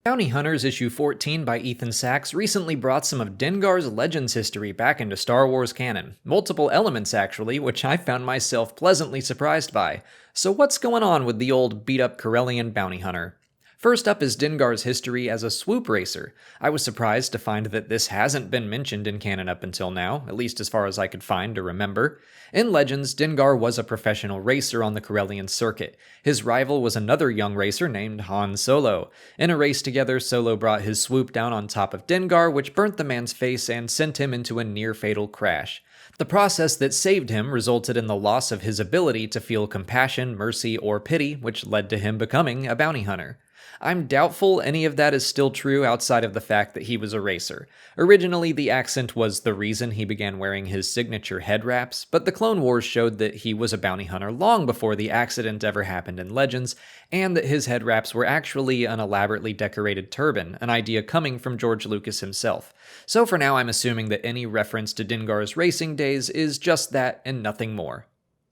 Bounty Hunters issue 14 by Ethan Sachs recently brought some of Dengar's Legends history back into Star Wars canon. Multiple elements, actually, which I found myself pleasantly surprised by. So what's going on with the old beat-up Corellian bounty hunter? First up is Dengars History as a swoop racer. I was surprised to find that this hasn't been mentioned in canon up until now, at least as far as I could find or remember. In Legends, Dengar was a professional racer on the Corellian circuit. His rival was another young racer named Han Solo. In a race together, Solo brought his swoop down on top of Dengar, which burnt the man's face and sent him into a near-fatal crash. The process that saved him resulted in the loss of his ability to feel compassion, mercy, or pity, which led to him becoming a bounty hunter. I'm doubtful any of that is still true outside of the fact that he was a racer. Originally, the accent was the reason he began wearing his signature head wraps, but the Clone Wars showed that he was a bounty hunter long before the accident ever happened in Legends, and that his head wraps were actually an elaborately decorated turban, an idea coming from George Lucas himself. So for now, I'm assuming that any reference to Dengar's racing days is just that and nothing more.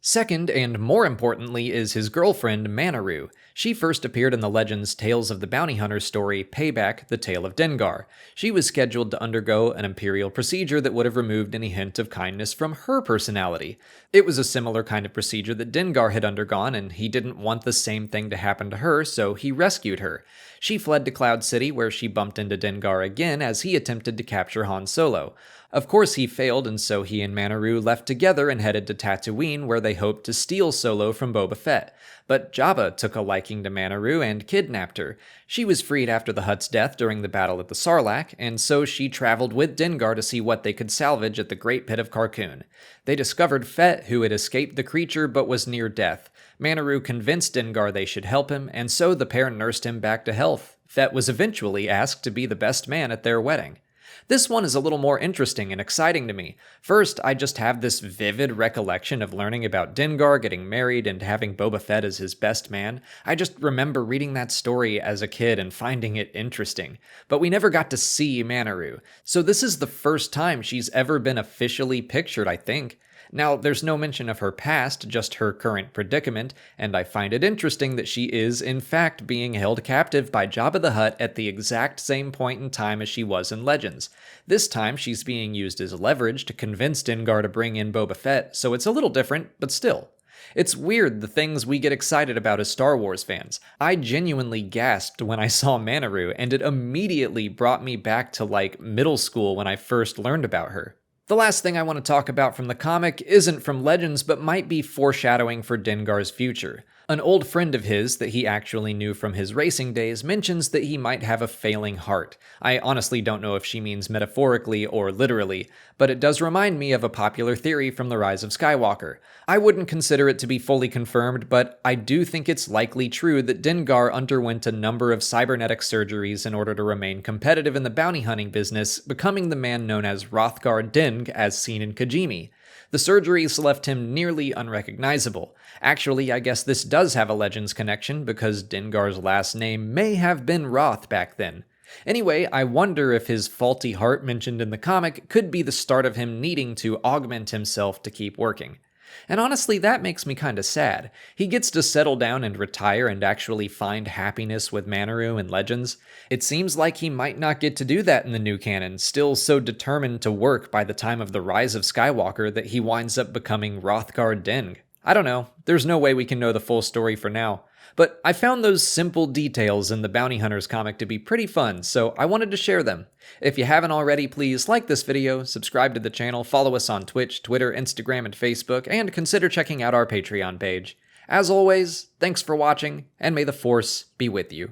Second, and more importantly, is his girlfriend, Manaroo. She first appeared in the Legends Tales of the Bounty Hunter story, Payback, The Tale of Dengar. She was scheduled to undergo an Imperial procedure that would have removed any hint of kindness from her personality. It was a similar kind of procedure that Dengar had undergone, and he didn't want the same thing to happen to her, so he rescued her. She fled to Cloud City, where she bumped into Dengar again as he attempted to capture Han Solo. Of course he failed, and so he and Manaroo left together and headed to Tatooine, where they hoped to steal Solo from Boba Fett. But Jabba took a liking to Manaroo and kidnapped her. She was freed after the Hutt's death during the battle at the Sarlacc, and so she traveled with Dengar to see what they could salvage at the Great Pit of Carkoon. They discovered Fett, who had escaped the creature but was near death. Manaroo convinced Dengar they should help him, and so the pair nursed him back to health. Fett was eventually asked to be the best man at their wedding. This one is a little more interesting and exciting to me. First, I just have this vivid recollection of learning about Dengar getting married and having Boba Fett as his best man. I just remember reading that story as a kid and finding it interesting. But we never got to see Manaroo, so this is the first time she's ever been officially pictured, I think. Now, there's no mention of her past, just her current predicament, and I find it interesting that she is, in fact, being held captive by Jabba the Hutt at the exact same point in time as she was in Legends. This time, she's being used as leverage to convince Dengar to bring in Boba Fett, so it's a little different, but still. It's weird the things we get excited about as Star Wars fans. I genuinely gasped when I saw Manaroo, and it immediately brought me back to, middle school when I first learned about her. The last thing I want to talk about from the comic isn't from Legends, but might be foreshadowing for Dengar's future. An old friend of his that he actually knew from his racing days mentions that he might have a failing heart. I honestly don't know if she means metaphorically or literally, but it does remind me of a popular theory from The Rise of Skywalker. I wouldn't consider it to be fully confirmed, but I do think it's likely true that Dengar underwent a number of cybernetic surgeries in order to remain competitive in the bounty hunting business, becoming the man known as Hrothgar Deng as seen in Kijimi. The surgeries left him nearly unrecognizable. Actually, I guess this does have a Legends connection because Dengar's last name may have been Roth back then. Anyway, I wonder if his faulty heart mentioned in the comic could be the start of him needing to augment himself to keep working. And honestly, that makes me kinda sad. He gets to settle down and retire and actually find happiness with Manaroo in Legends. It seems like he might not get to do that in the new canon, still so determined to work by the time of the Rise of Skywalker that he winds up becoming Hrothgar Deng. I don't know, there's no way we can know the full story for now. But I found those simple details in the Bounty Hunters comic to be pretty fun, so I wanted to share them. If you haven't already, please like this video, subscribe to the channel, follow us on Twitch, Twitter, Instagram, and Facebook, and consider checking out our Patreon page. As always, thanks for watching, and may the Force be with you.